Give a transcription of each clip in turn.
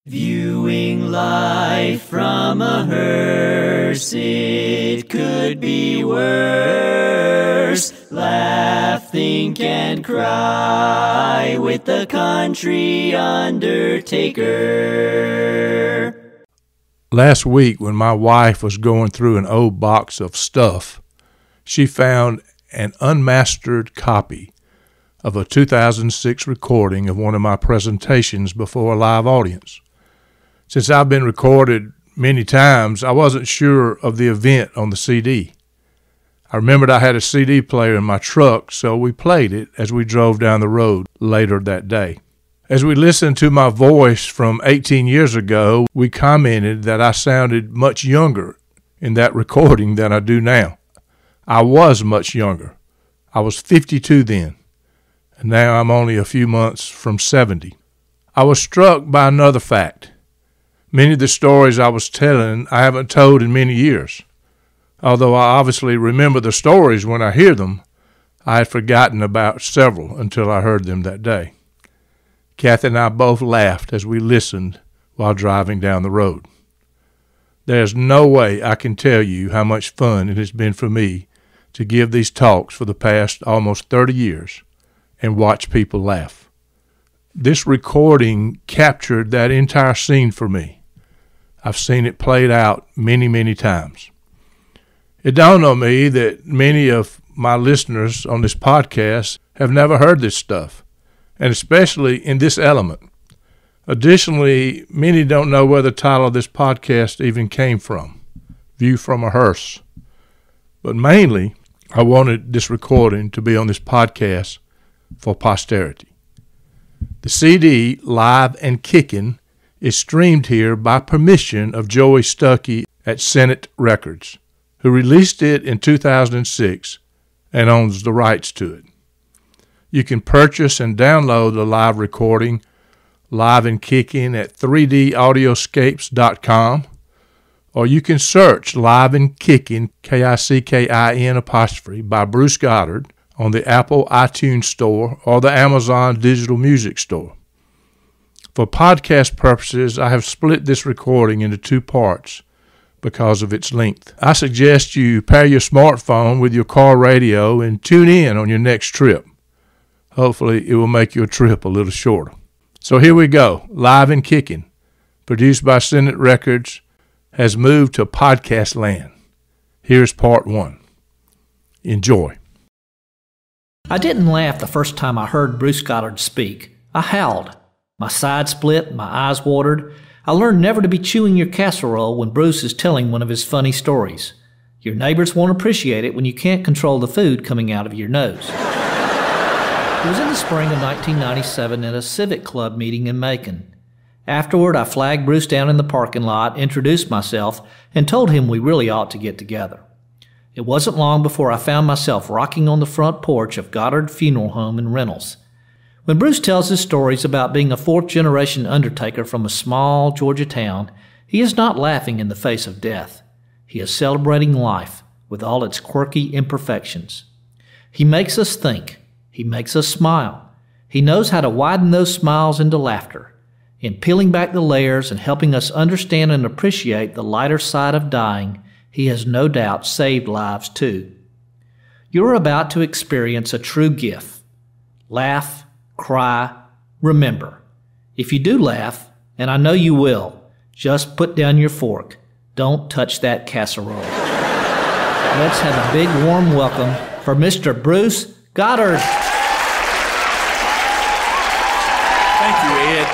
Viewing life from a hearse, it could be worse. Laugh, think, and cry with the country undertaker. Last week, when my wife was going through an old box of stuff, she found an unmastered copy of a 2006 recording of one of my presentations before a live audience. Since I've been recorded many times, I wasn't sure of the event on the CD. I remembered I had a CD player in my truck, so we played it as we drove down the road later that day. As we listened to my voice from 18 years ago, we commented that I sounded much younger in that recording than I do now. I was much younger. I was 52 then, and now I'm only a few months from 70. I was struck by another fact. Many of the stories I was telling I haven't told in many years. Although I obviously remember the stories when I hear them, I had forgotten about several until I heard them that day. Kathy and I both laughed as we listened while driving down the road. There's no way I can tell you how much fun it has been for me to give these talks for the past almost 30 years and watch people laugh. This recording captured that entire scene for me. I've seen it played out many, many times. It dawned on me that many of my listeners on this podcast have never heard this stuff, and especially in this element. Additionally, many don't know where the title of this podcast even came from, View from a Hearse. But mainly, I wanted this recording to be on this podcast for posterity. The CD, Live and Kickin', is streamed here by permission of Joey Stuckey at Senate Records, who released it in 2006 and owns the rights to it. You can purchase and download the live recording, Live and Kickin', at 3daudioscapes.com, or you can search Live and Kickin', Kickin', by Bruce Goddard on the Apple iTunes Store or the Amazon Digital Music Store. For podcast purposes, I have split this recording into two parts because of its length. I suggest you pair your smartphone with your car radio and tune in on your next trip. Hopefully, it will make your trip a little shorter. So here we go. Live and Kickin', produced by Senate Records, has moved to podcast land. Here's part one. Enjoy. I didn't laugh the first time I heard Bruce Goddard speak. I howled. My side split, my eyes watered. I learned never to be chewing your casserole when Bruce is telling one of his funny stories. Your neighbors won't appreciate it when you can't control the food coming out of your nose. It was in the spring of 1997 at a civic club meeting in Macon. Afterward, I flagged Bruce down in the parking lot, introduced myself, and told him we really ought to get together. It wasn't long before I found myself rocking on the front porch of Goddard Funeral Home in Reynolds. When Bruce tells his stories about being a fourth-generation undertaker from a small Georgia town, he is not laughing in the face of death. He is celebrating life with all its quirky imperfections. He makes us think. He makes us smile. He knows how to widen those smiles into laughter. In peeling back the layers and helping us understand and appreciate the lighter side of dying, he has no doubt saved lives too. You're about to experience a true gift. Laugh, cry, remember. If you do laugh, and I know you will, just put down your fork. Don't touch that casserole. Let's have a big warm welcome for Mr. Bruce Goddard. Thank you, Ed.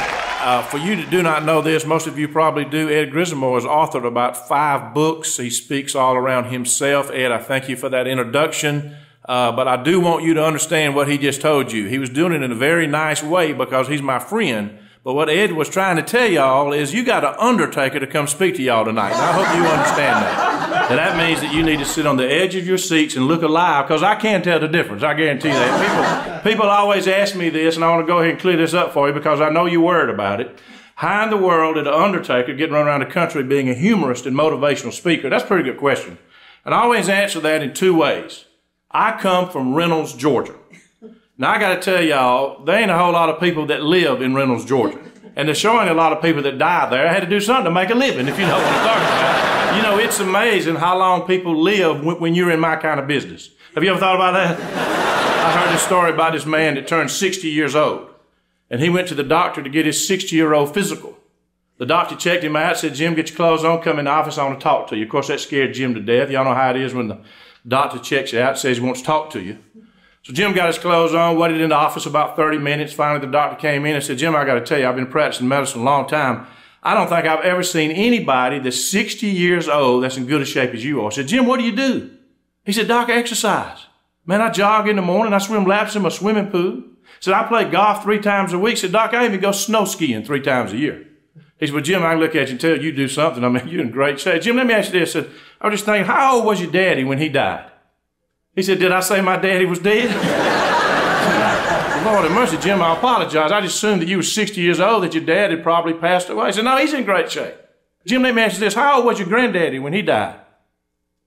For you that do not know this, most of you probably do, Ed Grismore has authored about 5 books. He speaks all around himself. Ed, I thank you for that introduction. But I do want you to understand what he just told you. He was doing it in a very nice way because he's my friend. But what Ed was trying to tell y'all is you got an undertaker to come speak to y'all tonight. And I hope you understand that. And that means that you need to sit on the edge of your seats and look alive, because I can tell the difference. I guarantee you that. People always ask me this, and I want to go ahead and clear this up for you because I know you're worried about it. How in the world did an undertaker get run around the country being a humorist and motivational speaker? That's a pretty good question. And I always answer that in 2 ways. I come from Reynolds, Georgia. Now, I got to tell y'all, there ain't a whole lot of people that live in Reynolds, Georgia. And they're showing a lot of people that died there. I had to do something to make a living, if you know what I'm talking about. You know, it's amazing how long people live when you're in my kind of business. Have you ever thought about that? I heard this story about this man that turned 60 years old. And he went to the doctor to get his 60-year-old physical. The doctor checked him out, said, Jim, get your clothes on, come in the office, I want to talk to you. Of course, that scared Jim to death. Y'all know how it is when the doctor checks you out, says he wants to talk to you. So Jim got his clothes on, waited in the office about 30 minutes. Finally, the doctor came in and said, Jim, I got to tell you, I've been practicing medicine a long time. I don't think I've ever seen anybody that's 60 years old that's in good a shape as you are. I said, Jim, what do you do? He said, Doc, I exercise. Man, I jog in the morning. I swim laps in my swimming pool. Said, I play golf 3 times a week. Said, Doc, I even go snow skiing 3 times a year. He said, well, Jim, I can look at you and tell you do something. I mean, you're in great shape. Jim, let me ask you this. I said, I was just thinking, how old was your daddy when he died? He said, did I say my daddy was dead? Lord have mercy, Jim, I apologize. I just assumed that you were 60 years old, that your dad had probably passed away. He said, no, he's in great shape. Jim, let me ask you this. How old was your granddaddy when he died?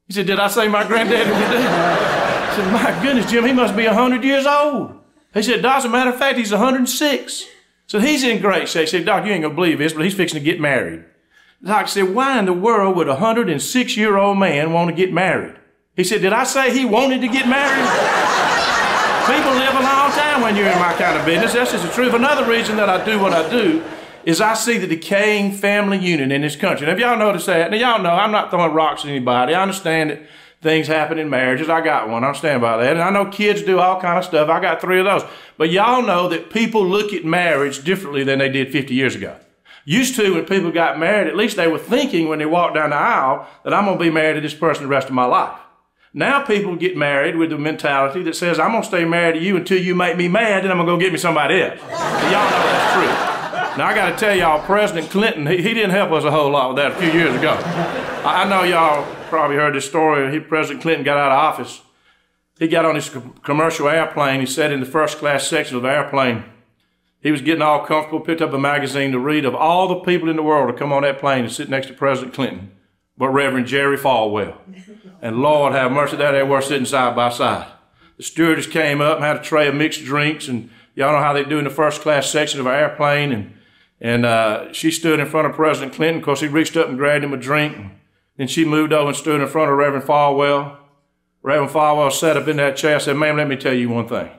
He said, did I say my granddaddy was dead? I said, my goodness, Jim, he must be 100 years old. He said, Doc, as a matter of fact, he's 106. So he's in great shape. He said, Doc, you ain't going to believe this, but he's fixing to get married. The doctor said, why in the world would a 106-year-old man want to get married? He said, did I say he wanted to get married? People live a long time when you're in my kind of business. That's just the truth. Another reason that I do what I do is I see the decaying family unit in this country. Now, if y'all notice that, now y'all know I'm not throwing rocks at anybody. I understand that things happen in marriages. I got one. I understand about that. And I know kids do all kind of stuff. I got 3 of those. But y'all know that people look at marriage differently than they did 50 years ago. Used to, when people got married, at least they were thinking when they walked down the aisle that I'm going to be married to this person the rest of my life. Now people get married with the mentality that says, I'm going to stay married to you until you make me mad, then I'm going to go get me somebody else. Y'all know that's true. Now, I got to tell y'all, President Clinton, he didn't help us a whole lot with that a few years ago. I know y'all probably heard this story. President Clinton got out of office. He got on his commercial airplane. He sat in the first class section of the airplane. He was getting all comfortable, picked up a magazine to read of all the people in the world to come on that plane and sit next to President Clinton, but Reverend Jerry Falwell. And Lord have mercy, that they were sitting side by side. The stewardess came up and had a tray of mixed drinks, and y'all know how they do in the first class section of an airplane. And she stood in front of President Clinton. Of course, he reached up and grabbed him a drink. Then she moved over and stood in front of Reverend Falwell. Reverend Falwell sat up in that chair and said, ma'am, let me tell you one thing.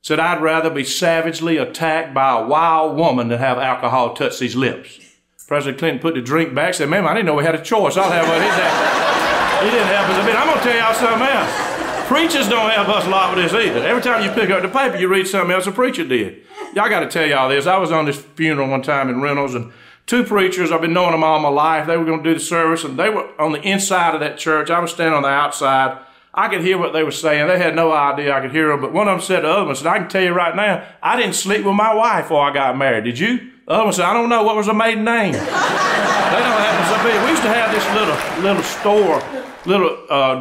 Said, I'd rather be savagely attacked by a wild woman than have alcohol touch these lips. President Clinton put the drink back, said, ma'am, I didn't know we had a choice. I'll have what he's having. He didn't help us a bit. I'm going to tell y'all something else. Preachers don't help us a lot with this either. Every time you pick up the paper, you read something else a preacher did. Y'all got to tell y'all this. I was on this funeral one time in Reynolds, and 2 preachers, I've been knowing them all my life. They were going to do the service, and they were on the inside of that church. I was standing on the outside. I could hear what they were saying. They had no idea I could hear them, but one of them said to the other one, said, I can tell you right now, I didn't sleep with my wife before I got married. Did you? The other one said, I don't know. What was her maiden name? They don't have to be. We used to have this little store,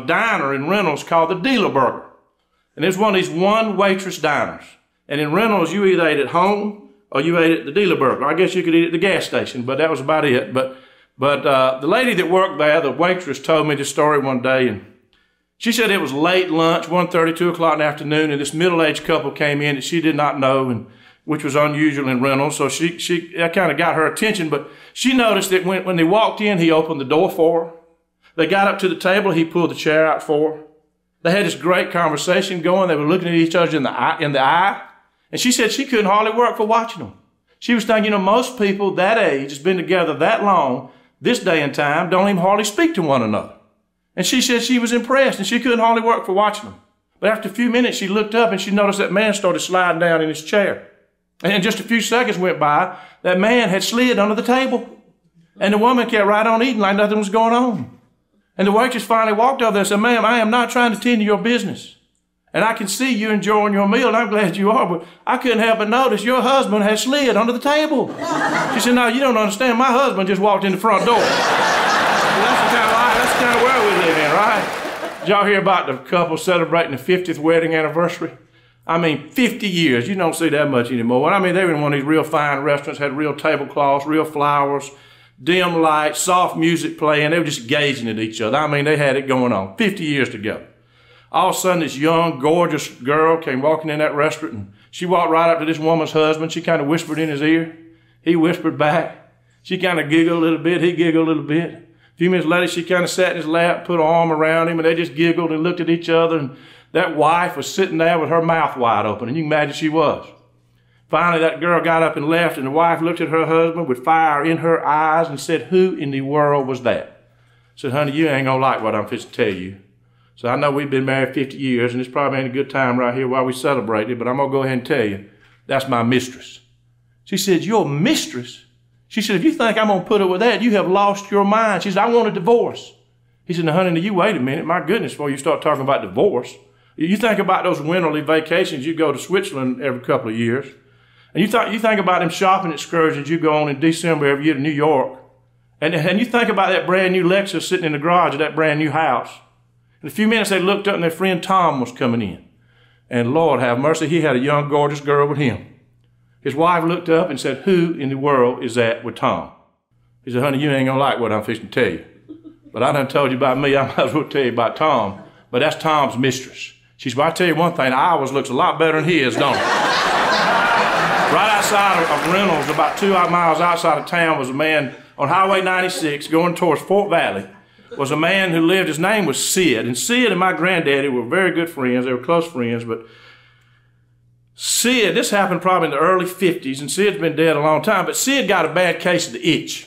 diner in Reynolds called the Dealer Burger. And it was one of these one waitress diners. And in Reynolds, you either ate at home or you ate at the Dealer Burger. I guess you could eat at the gas station, but that was about it. But the lady that worked there, the waitress, told me this story one day, and she said it was late lunch, 1:30, 2 o'clock in the afternoon, and this middle-aged couple came in that she did not know, and which was unusual in Reynolds. So that kind of got her attention. But she noticed that when they walked in, he opened the door for her. They got up to the table. He pulled the chair out for her. They had this great conversation going. They were looking at each other in the eye. And she said she couldn't hardly work for watching them. She was thinking, most people that age, has been together that long, this day and time, don't even hardly speak to one another. And she said she was impressed, and she couldn't hardly work for watching them. But after a few minutes, she looked up, and she noticed that man started sliding down in his chair. And just a few seconds went by, that man had slid under the table. And the woman kept right on eating like nothing was going on. And the waitress finally walked over there and said, ma'am, I am not trying to tend to your business. And I can see you enjoying your meal, and I'm glad you are, but I couldn't help but notice your husband has slid under the table. She said, no, you don't understand. My husband just walked in the front door. That's the kind of life, that's the kind of world we live in, right? Did y'all hear about the couple celebrating the 50th wedding anniversary? I mean, 50 years. You don't see that much anymore. I mean, they were in one of these real fine restaurants, had real tablecloths, real flowers, dim lights, soft music playing. They were just gazing at each other. I mean, they had it going on. 50 years together. All of a sudden, this young, gorgeous girl came walking in that restaurant, and she walked right up to this woman's husband. She kind of whispered in his ear, He whispered back. She kind of giggled a little bit. He giggled a little bit. A few minutes later, she kind of sat in his lap, put her arm around him, and they just giggled and looked at each other. And that wife was sitting there with her mouth wide open, and you can imagine she was. Finally, that girl got up and left, and the wife looked at her husband with fire in her eyes and said, "Who in the world was that?" I said, "Honey, you ain't going to like what I'm fixing to tell you." So I know we've been married 50 years, and it's probably ain't a good time right here while we celebrate it, but I'm going to go ahead and tell you, that's my mistress. She said, "Your mistress?" She said, "If you think I'm going to put up with that, you have lost your mind." She said, "I want a divorce." He said, "Now, honey, you wait a minute. My goodness, before you start talking about divorce. You think about those winterly vacations you go to Switzerland every couple of years. And you think about them shopping excursions you go on in December every year to New York. And you think about that brand new Lexus sitting in the garage of that brand new house. In a few minutes, they looked up and their friend Tom was coming in. And Lord have mercy, he had a young, gorgeous girl with him. His wife looked up and said, "Who in the world is that with Tom?" He said, "Honey, you ain't going to like what I'm fixing to tell you. But I done told you about me, I might as well tell you about Tom. But that's Tom's mistress." She said, "Well, I tell you one thing, ours looks a lot better than his, don't it?" Right outside of Reynolds, about 2 miles outside of town, was a man on Highway 96 going towards Fort Valley. Was a man who lived, his name was Sid. And Sid and my granddaddy were very good friends. They were close friends. But Sid, this happened probably in the early 50s, and Sid's been dead a long time, but Sid got a bad case of the itch.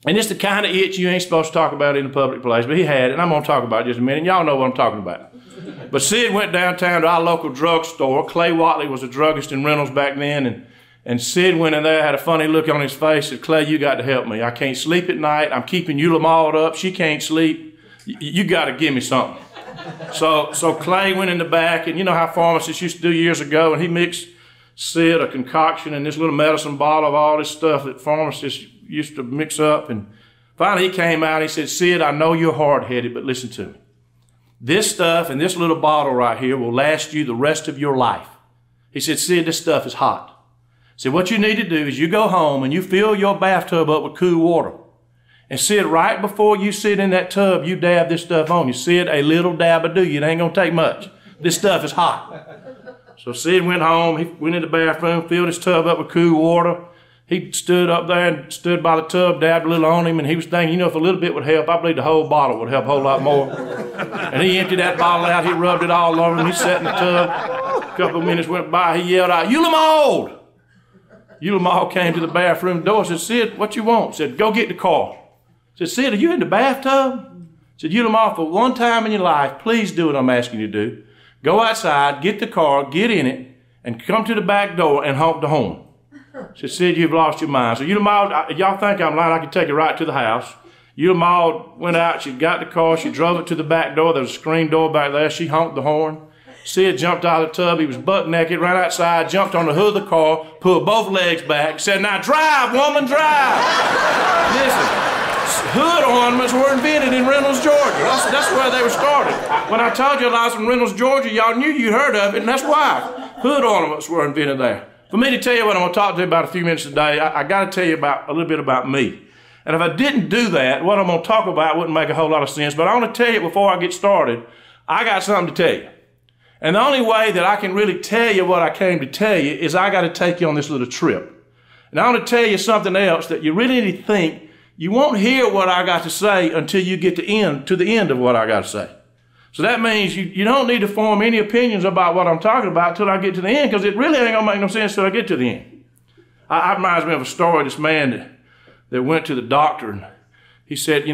And it's the kind of itch you ain't supposed to talk about in a public place, but he had it, and I'm going to talk about it in just a minute. Y'all know what I'm talking about. But Sid went downtown to our local drugstore. Clay Watley was a druggist in Reynolds back then, and Sid went in there, had a funny look on his face, said, "Clay, you got to help me. I can't sleep at night. I'm keeping Eula mauled up. She can't sleep. You got to give me something." So Clay went in the back, and you know how pharmacists used to do years ago, and he mixed Sid a concoction in this little medicine bottle of all this stuff that pharmacists used to mix up. And finally he came out and he said, "Sid, I know you're hard-headed, but listen to me. This stuff in this little bottle right here will last you the rest of your life." He said, "Sid, this stuff is hot." He said, "What you need to do is you go home and you fill your bathtub up with cool water. And Sid, right before you sit in that tub, you dab this stuff on you. Sid, a little dab will do you. It ain't going to take much. This stuff is hot." So Sid went home. He went in the bathroom, filled his tub up with cool water. He stood up there and stood by the tub, dabbed a little on him, and he was thinking, you know, if a little bit would help, I believe the whole bottle would help a whole lot more. And he emptied that bottle out. He rubbed it all over him. He sat in the tub. A couple of minutes went by. He yelled out, "Eula mauled!" Eula mauled came to the bathroom door and said, "Sid, what you want?" Said, "Go get the car." Said, "Sid, are you in the bathtub?" Said, "Eula mauled, for one time in your life, please do what I'm asking you to do. Go outside, get the car, get in it, and come to the back door and honk the horn." Said, "Sid, you've lost your mind." So Eula mauled, y'all think I'm lying, I can take it right to the house. Eula mauled went out, she got the car, she drove it to the back door. There was a screen door back there. She honked the horn. Sid jumped out of the tub. He was butt naked, ran outside, jumped on the hood of the car, pulled both legs back, said, "Now drive, woman, drive." Listen, hood ornaments were invented in Reynolds, Georgia. That's where they were started. When I told you I was from Reynolds, Georgia, y'all knew you'd heard of it, and that's why. Hood ornaments were invented there. For me to tell you what I'm going to talk to you about a few minutes today, I got to tell you a little bit about me. And if I didn't do that, what I'm going to talk about wouldn't make a whole lot of sense. But I want to tell you before I get started, I got something to tell you. And the only way that I can really tell you what I came to tell you is I got to take you on this little trip. And I want to tell you something else that you really need to think. You won't hear what I got to say until you get to the end of what I got to say. So that means you don't need to form any opinions about what I'm talking about until I get to the end, because it really ain't going to make no sense until I get to the end. It reminds me of a story of this man that went to the doctor, and he said,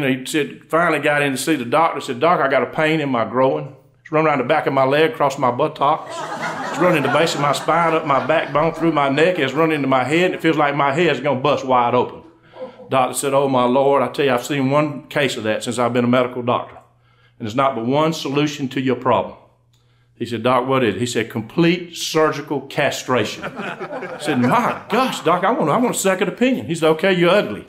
finally got in to see the doctor, said, "Doc, I got a pain in my groin. It's running around the back of my leg, across my buttocks. It's running the base of my spine, up my backbone, through my neck. It's running into my head, and it feels like my head's going to bust wide open." Doctor said, "Oh, my Lord, I tell you, I've seen one case of that since I've been a medical doctor. And there's not but one solution to your problem." He said, "Doc, what is it?" He said, "Complete surgical castration." I said, "My gosh, Doc, I want a second opinion." He said, "Okay, you're ugly."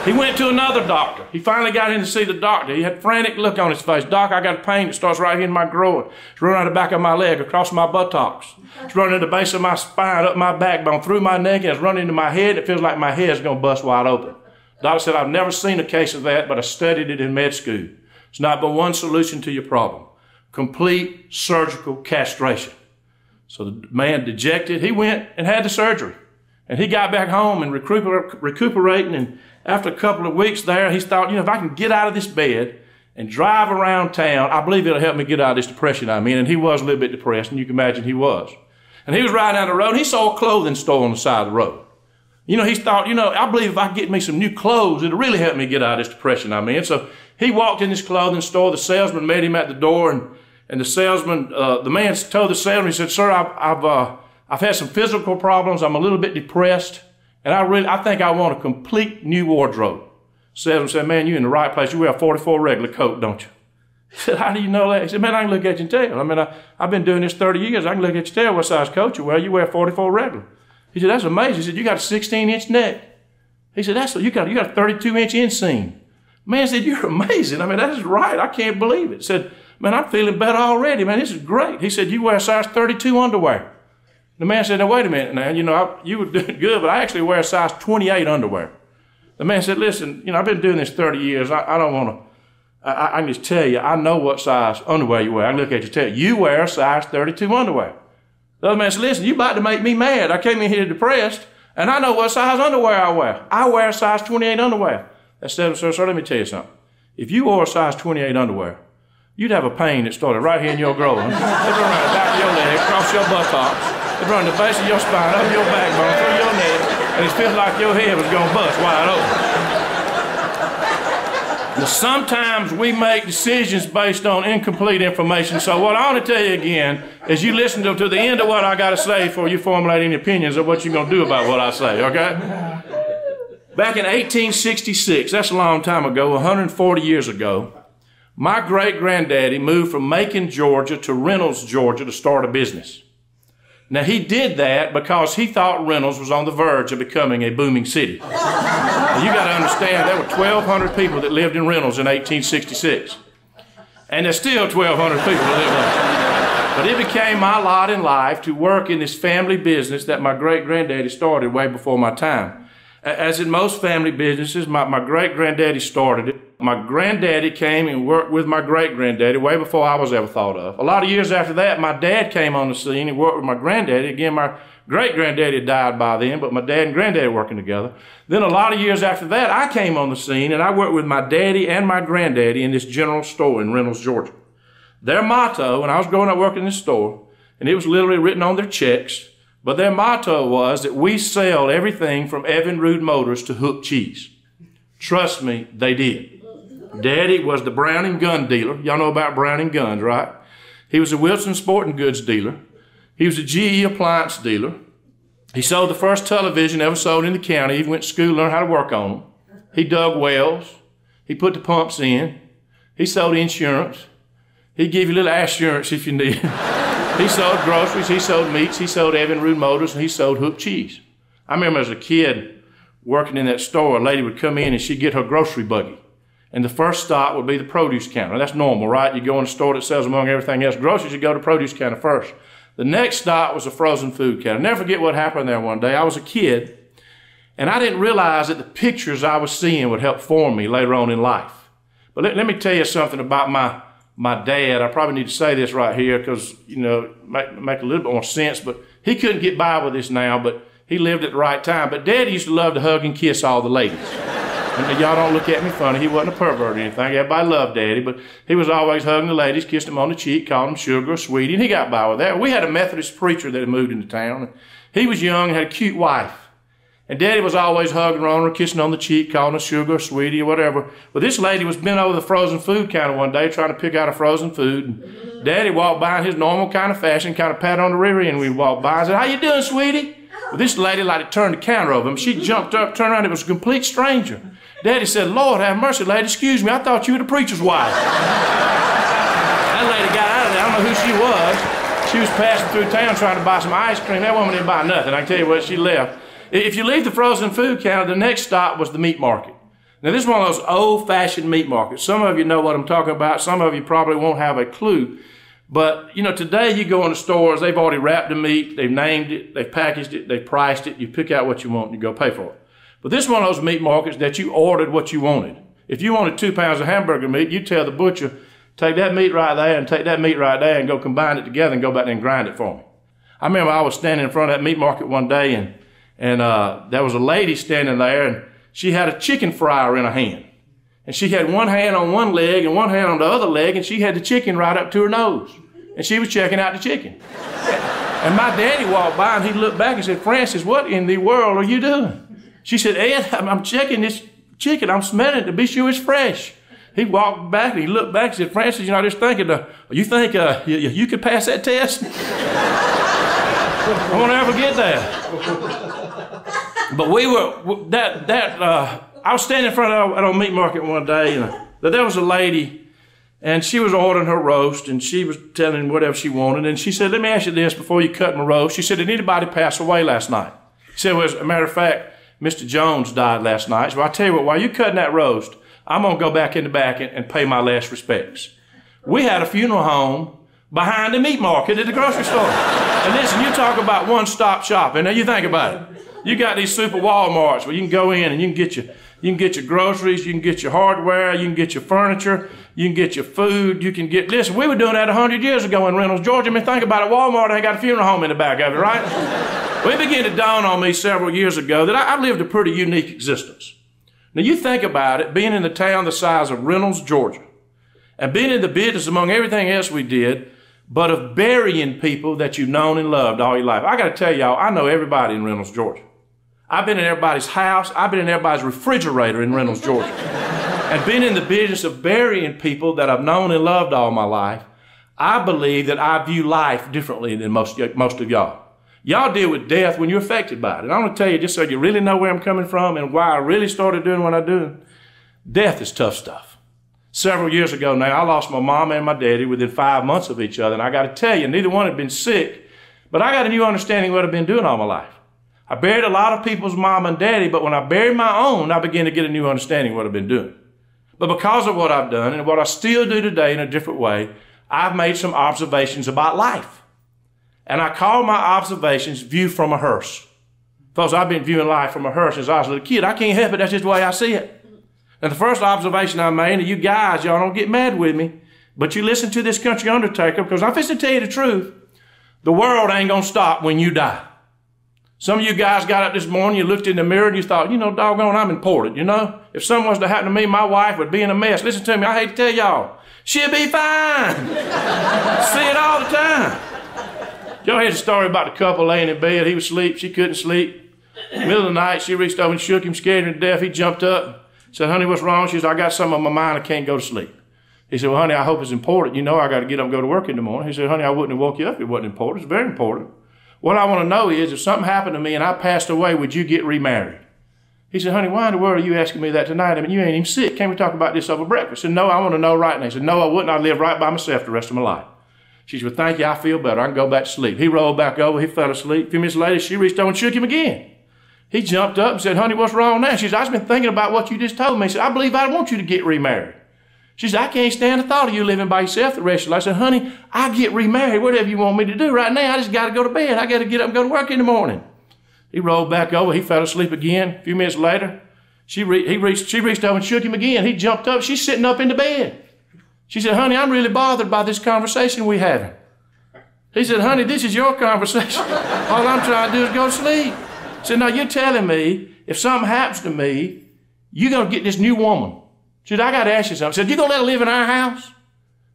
He went to another doctor. He finally got in to see the doctor. He had a frantic look on his face. "Doc, I got a pain that starts right here in my groin. It's running out the back of my leg, across my buttocks. It's running to the base of my spine, up my backbone, through my neck, and it's running into my head. It feels like my head's going to bust wide open." The doctor said, "I've never seen a case of that, but I studied it in med school. It's not but one solution to your problem. Complete surgical castration." So the man, dejected, he went and had the surgery. And he got back home and recuperating, and after a couple of weeks there, he thought, if I can get out of this bed and drive around town, I believe it'll help me get out of this depression I'm in. And he was a little bit depressed, and you can imagine he was. And he was riding down the road, and he saw a clothing store on the side of the road. He thought, I believe if I get me some new clothes, it'll really help me get out of this depression I'm in. So he walked in this clothing store. The salesman met him at the door, and the salesman, the man told the salesman, he said, "Sir, I've had some physical problems. I'm a little bit depressed, and I think I want a complete new wardrobe." The salesman said, "Man, you're in the right place. You wear a 44 regular coat, don't you?" He said, "How do you know that?" He said, "Man, I can look at you and tell. I've been doing this 30 years. I can look at you and tell what size coat you wear. You wear a 44 regular." He said, "That's amazing." He said, "You got a 16-inch neck." He said, "You got a 32-inch inseam." Man said, "You're amazing. That is right. I can't believe it." He said, "Man, I'm feeling better already. Man, this is great." He said, "You wear a size 32 underwear." The man said, "Now, wait a minute now. You were doing good, but I actually wear a size 28 underwear." The man said, "Listen, I've been doing this 30 years. I don't want to. I can just tell you, I know what size underwear you wear. I can look at you and tell you wear a size 32 underwear." The other man said, "Listen, you about to make me mad. I came in here depressed, and I know what size underwear I wear. I wear a size 28 underwear." I said, "Sir, let me tell you something. If you wore a size 28 underwear, you'd have a pain that started right here in your groin. It'd run right the back of your leg, across your buttocks. It'd run the base of your spine, up your backbone, through your neck, and it feels like your head was going to bust wide open." Now, sometimes we make decisions based on incomplete information. So what I want to tell you again is you listen to the end of what I got to say before you formulate any opinions of what you're going to do about what I say, okay? Back in 1866, that's a long time ago, 140 years ago, my great-granddaddy moved from Macon, Georgia to Reynolds, Georgia to start a business. Now, he did that because he thought Reynolds was on the verge of becoming a booming city. Now, you got to understand, there were 1,200 people that lived in Reynolds in 1866. And there's still 1,200 people that live there. But it became my lot in life to work in this family business that my great-granddaddy started way before my time. As in most family businesses, my great-granddaddy started it. My granddaddy came and worked with my great-granddaddy way before I was ever thought of. A lot of years after that, my dad came on the scene and worked with my granddaddy. Again, my great-granddaddy died by then, but my dad and granddaddy working together. Then a lot of years after that, I came on the scene, and I worked with my daddy and my granddaddy in this general store in Reynolds, Georgia. Their motto, when I was growing up working in this store, and it was literally written on their checks, but their motto was that we sell everything from Evinrude Motors to Hook Cheese. Trust me, they did. Daddy was the Browning gun dealer. Y'all know about Browning guns, right? He was a Wilson Sporting Goods dealer. He was a GE appliance dealer. He sold the first television ever sold in the county. He went to school to learn how to work on them. He dug wells. He put the pumps in. He sold insurance. He gave you a little assurance if you need it. He sold groceries, he sold meats, he sold Evinrude Motors, and he sold Hook Cheese. I remember as a kid working in that store, a lady would come in and she'd get her grocery buggy. And the first stop would be the produce counter. That's normal, right? You go in a store that sells among everything else groceries, you go to the produce counter first. The next stop was a frozen food counter. I'll never forget what happened there one day. I was a kid, and I didn't realize that the pictures I was seeing would help form me later on in life. But let me tell you something about my dad. I probably need to say this right here because, make a little bit more sense, but he couldn't get by with this now, but he lived at the right time. But Daddy used to love to hug and kiss all the ladies. And y'all don't look at me funny. He wasn't a pervert or anything. Everybody loved Daddy, but he was always hugging the ladies, kissed them on the cheek, called them sugar or sweetie, and he got by with that. We had a Methodist preacher that had moved into town. He was young and had a cute wife. And Daddy was always hugging on her, kissing on the cheek, calling her sugar, sweetie, or whatever. But this lady was bent over the frozen food counter one day trying to pick out a frozen food. And Daddy walked by in his normal kind of fashion, kind of pat on the rear end when we walked by and said, "How you doing, sweetie?" Well, this lady like to turn the counter over him. She jumped up, turned around. It was a complete stranger. Daddy said, "Lord have mercy, lady. Excuse me. I thought you were the preacher's wife." That lady got out of there. I don't know who she was. She was passing through town trying to buy some ice cream. That woman didn't buy nothing. I can tell you what, she left. If you leave the frozen food counter, the next stop was the meat market. Now, this is one of those old-fashioned meat markets. Some of you know what I'm talking about. Some of you probably won't have a clue. But, today you go in the stores, they've already wrapped the meat, they've named it, they've packaged it, they've priced it. You pick out what you want and you go pay for it. But this is one of those meat markets that you ordered what you wanted. If you wanted 2 pounds of hamburger meat, you tell the butcher, take that meat right there and take that meat right there and go combine it together and go back there and grind it for me. I remember I was standing in front of that meat market one day and And there was a lady standing there, and she had a chicken fryer in her hand. And she had one hand on one leg and one hand on the other leg, and she had the chicken right up to her nose. And she was checking out the chicken. And my daddy walked by, and he looked back and said, Frances, what in the world are you doing? She said, Ed, I'm checking this chicken. I'm smelling it to be sure it's fresh. He walked back, and he looked back and said, Frances, I was thinking, you think you could pass that test? I won't ever get that. But I was standing in front of a meat market one day, and there was a lady, and she was ordering her roast, and she was telling whatever she wanted, and she said, let me ask you this before you cut my roast. She said, did anybody pass away last night? She said, well, as a matter of fact, Mr. Jones died last night. So I tell you what, while you're cutting that roast, I'm going to go back in the back and pay my last respects. We had a funeral home behind the meat market at the grocery store. And listen, you talk about one-stop shopping. Now you think about it. You got these super Walmarts where you can go in and you can get your groceries, you can get your hardware, you can get your furniture, you can get your food, listen, we were doing that 100 years ago in Reynolds, Georgia. I mean, think about it, Walmart ain't got a funeral home in the back of it, right? It began to dawn on me several years ago that I lived a pretty unique existence. Now you think about it, being in a town the size of Reynolds, Georgia, and being in the business among everything else we did, but of burying people that you've known and loved all your life. I got to tell y'all, I know everybody in Reynolds, Georgia. I've been in everybody's house. I've been in everybody's refrigerator in Reynolds, Georgia. And been in the business of burying people that I've known and loved all my life, I believe that I view life differently than most of y'all. Y'all deal with death when you're affected by it. And I'm going to tell you, just so you really know where I'm coming from and why I really started doing what I do, death is tough stuff. Several years ago now, I lost my mama and my daddy within 5 months of each other. And I got to tell you, neither one had been sick, but I got a new understanding of what I've been doing all my life. I buried a lot of people's mom and daddy, but when I buried my own, I began to get a new understanding of what I've been doing. But because of what I've done and what I still do today in a different way, I've made some observations about life. And I call my observations view from a hearse. Folks, I've been viewing life from a hearse since I was a little kid. I can't help it. That's just the way I see it. And the first observation I made, and you guys, y'all don't get mad with me, but you listen to this country undertaker, because I'm fixing to tell you the truth. The world ain't going to stop when you die. Some of you guys got up this morning, you looked in the mirror and you thought, doggone, I'm important, If something was to happen to me, my wife would be in a mess. Listen to me, I hate to tell y'all. She'll be fine. See it all the time. Y'all heard the story about the couple laying in bed. He was asleep, she couldn't sleep. Middle of the night, she reached over and shook him, scared him to death. He jumped up, said, honey, what's wrong? She said, I got something on my mind, I can't go to sleep. He said, well, honey, I hope it's important. I got to get up and go to work in the morning. He said, honey, I wouldn't have woke you up if it wasn't important. It's very important. What I want to know is, if something happened to me and I passed away, would you get remarried? He said, honey, why in the world are you asking me that tonight? I mean, you ain't even sick. Can't we talk about this over breakfast? I said, no, I want to know right now. He said, no, I wouldn't. I'd live right by myself the rest of my life. She said, well, thank you. I feel better. I can go back to sleep. He rolled back over. He fell asleep. A few minutes later, she reached over and shook him again. He jumped up and said, honey, what's wrong now? She said, I've been thinking about what you just told me. He said, I believe I want you to get remarried. She said, I can't stand the thought of you living by yourself the rest of your life. I said, honey, I get remarried, whatever you want me to do. Right now, I just got to go to bed. I got to get up and go to work in the morning. He rolled back over. He fell asleep again. A few minutes later, she reached over and shook him again. He jumped up. She's sitting up in the bed. She said, honey, I'm really bothered by this conversation we're having. He said, honey, this is your conversation. All I'm trying to do is go to sleep. He said, now you're telling me if something happens to me, you're going to get this new woman. She said, I got to ask you something. She said, you going to let her live in our house?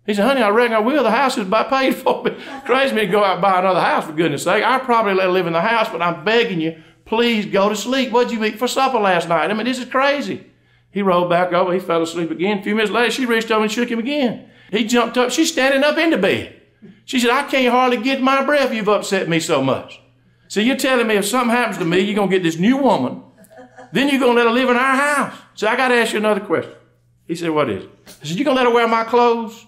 He said, honey, I reckon I will. The house is about paid for. But crazy me to go out and buy another house, for goodness sake. I'll probably let her live in the house, but I'm begging you, please go to sleep. What'd you eat for supper last night? I mean, this is crazy. He rolled back over. He fell asleep again. A few minutes later, she reached over and shook him again. He jumped up. She's standing up in the bed. She said, I can't hardly get my breath. You've upset me so much. So you're telling me if something happens to me, you're going to get this new woman, then you're going to let her live in our house. So I got to ask you another question. He said, what is it? I said, you going to let her wear my clothes?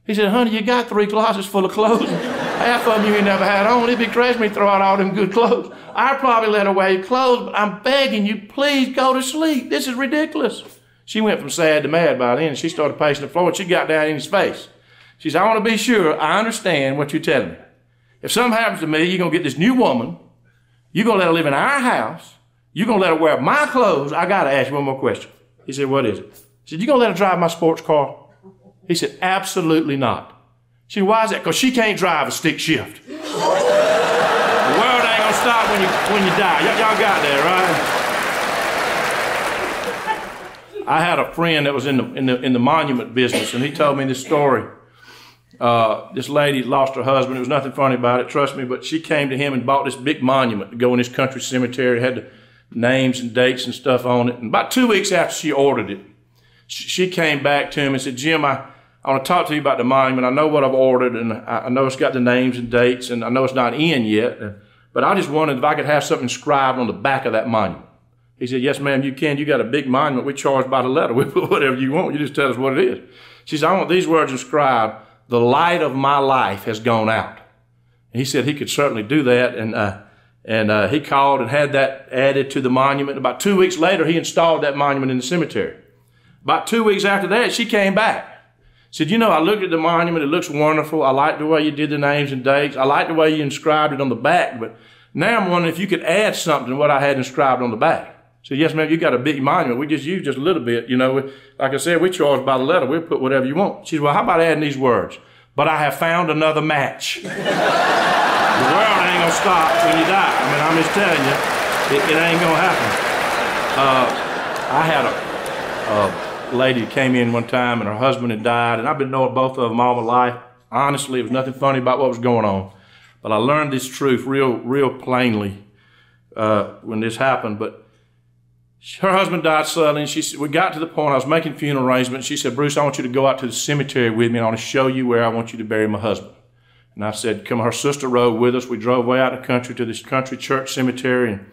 He said, honey, you got 3 closets full of clothes. Half of them you ain't never had on. It'd be crazy me to throw out all them good clothes. I'd probably let her wear your clothes, but I'm begging you, please go to sleep. This is ridiculous. She went from sad to mad by then, and she started pacing the floor, and she got down in his face. She said, I want to be sure I understand what you're telling me. If something happens to me, you're going to get this new woman. You're going to let her live in our house. You're going to let her wear my clothes. I got to ask you one more question. He said, what is it? He said, you going to let her drive my sports car? He said, absolutely not. She said, why is that? Because she can't drive a stick shift. The world ain't going to stop when you die. Y'all got that, right? I had a friend that was in the monument business, and he told me this story. This lady lost her husband. There was nothing funny about it, trust me, but she came to him and bought this big monument to go in this country cemetery. It had the names and dates and stuff on it. And about 2 weeks after she ordered it, she came back to him and said, Jim, I want to talk to you about the monument. I know what I've ordered, and I know it's got the names and dates, and I know it's not in yet, but I just wondered if I could have something inscribed on the back of that monument. He said, yes, ma'am, you can. You got a big monument. We charge by the letter. We put whatever you want. You just tell us what it is. She said, I want these words inscribed. The light of my life has gone out. And he said he could certainly do that, and he called and had that added to the monument. About 2 weeks later, he installed that monument in the cemetery. About 2 weeks after that, she came back. Said, you know, I looked at the monument. It looks wonderful. I like the way you did the names and dates. I like the way you inscribed it on the back, but now I'm wondering if you could add something to what I had inscribed on the back. I said, yes, ma'am, you got a big monument. We just use just a little bit. You know, like I said, we charge by the letter. We'll put whatever you want. She said, well, how about adding these words? But I have found another match. The world ain't going to stop when you die. I mean, I'm just telling you, it ain't going to happen. I had a lady that came in one time, and her husband had died, and I've been knowing both of them all my life. Honestly, it was nothing funny about what was going on. But I learned this truth real plainly when this happened. But her husband died suddenly, and we got to the point, I was making funeral arrangements. She said, Bruce, I want you to go out to the cemetery with me, and I want to show you where I want you to bury my husband. And I said, come. Her sister rode with us. We drove way out in the country to this country church cemetery, and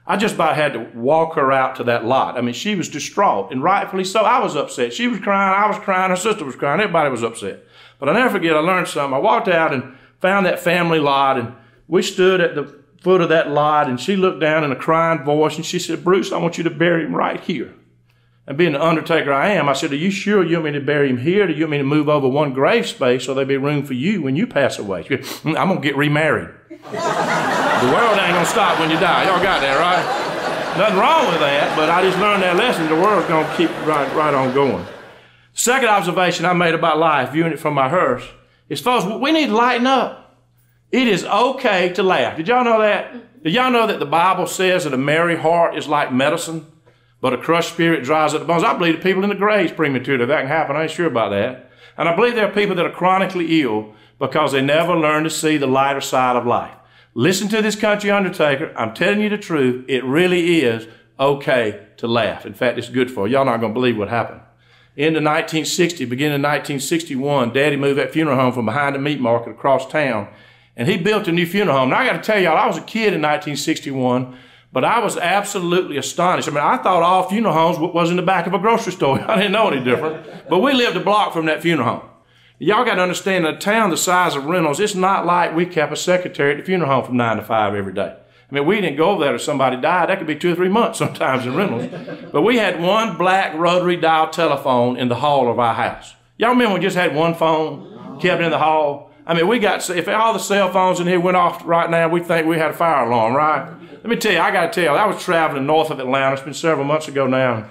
I just about had to walk her out to that lot. I mean, she was distraught, and rightfully so. I was upset. She was crying, I was crying, her sister was crying, everybody was upset. But I'll never forget, I learned something. I walked out and found that family lot, and we stood at the foot of that lot, and she looked down in a crying voice, and she said, Bruce, I want you to bury him right here. And being the undertaker I am, I said, are you sure you want me to bury him here, or do you want me to move over one grave space so there'll be room for you when you pass away? She said, I'm going to get remarried. The world ain't going to stop when you die. Y'all got that, right? Nothing wrong with that, but I just learned that lesson. The world's going to keep right on going. Second observation I made about life, viewing it from my hearse, is, folks, we need to lighten up. It is okay to laugh. Did y'all know that? Did y'all know that the Bible says that a merry heart is like medicine, but a crushed spirit dries up the bones? I believe that people in the graves prematurely, that can happen. I ain't sure about that. And I believe there are people that are chronically ill because they never learn to see the lighter side of life. Listen to this country undertaker. I'm telling you the truth. It really is okay to laugh. In fact, it's good for you. Y'all not going to believe what happened. In the 1960s, beginning in 1961, Daddy moved that funeral home from behind the meat market across town. And he built a new funeral home. Now, I got to tell y'all, I was a kid in 1961, but I was absolutely astonished. I mean, I thought all funeral homes was in the back of a grocery store. I didn't know any different. But we lived a block from that funeral home. Y'all got to understand, in a town the size of Reynolds, it's not like we kept a secretary at the funeral home from 9 to 5 every day. I mean, we didn't go over there if somebody died. That could be 2 or 3 months sometimes in Reynolds. But we had one black rotary dial telephone in the hall of our house. Y'all remember we just had one phone, kept it in the hall? I mean, if all the cell phones in here went off right now, we'd think we had a fire alarm, right? Let me tell you, I got to tell you, I was traveling north of Atlanta. It's been several months ago now.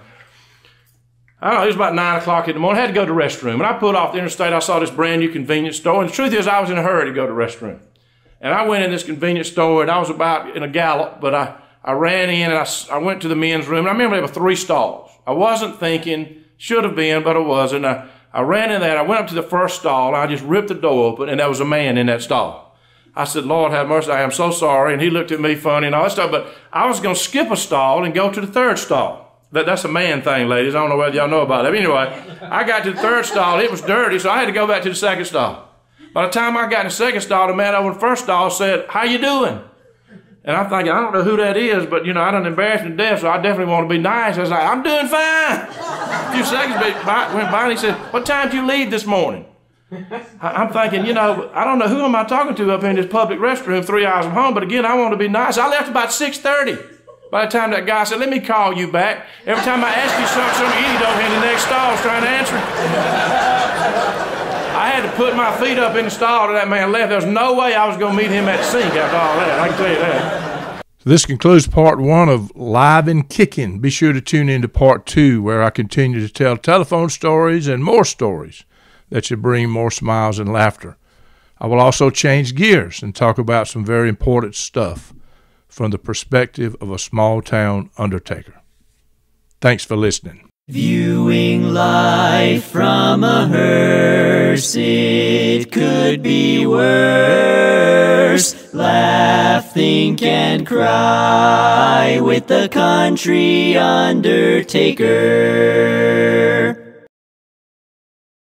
I don't know, it was about 9 o'clock in the morning. I had to go to the restroom. And I pulled off the interstate. I saw this brand new convenience store. And the truth is, I was in a hurry to go to the restroom. And I went in this convenience store, and I was about in a gallop, but I ran in, and I went to the men's room. And I remember there were 3 stalls. I wasn't thinking, should have been, but I wasn't. I ran in there, and I went up to the first stall, and I just ripped the door open, and there was a man in that stall. I said, Lord have mercy, I am so sorry. And he looked at me funny and all that stuff, but I was going to skip a stall and go to the 3rd stall. That's a man thing, ladies. I don't know whether y'all know about that. But anyway, I got to the 3rd stall. It was dirty, so I had to go back to the 2nd stall. By the time I got in the 2nd stall, the man over in the 1st stall said, how you doing? And I'm thinking, I don't know who that is, but, you know, I done embarrassed him to death, so I definitely want to be nice. I was like, I'm doing fine. A few seconds went by, and he said, what time did you leave this morning? I'm thinking, you know, I don't know who am I talking to up in this public restroom 3 hours from home, but again, I want to be nice. I left about 6:30. By the time that guy said, let me call you back. Every time I ask you something, some idiot over in the next stall is trying to answer. I had to put my feet up in the stall till that man left. There was no way I was going to meet him at the sink after all that. I can tell you that. This concludes part 1 of Live and Kickin'. Be sure to tune in to part 2, where I continue to tell telephone stories and more stories that should bring more smiles and laughter. I will also change gears and talk about some very important stuff. from the perspective of a small-town undertaker. Thanks for listening. Viewing life from a hearse, it could be worse. Laugh, think, and cry with the country undertaker.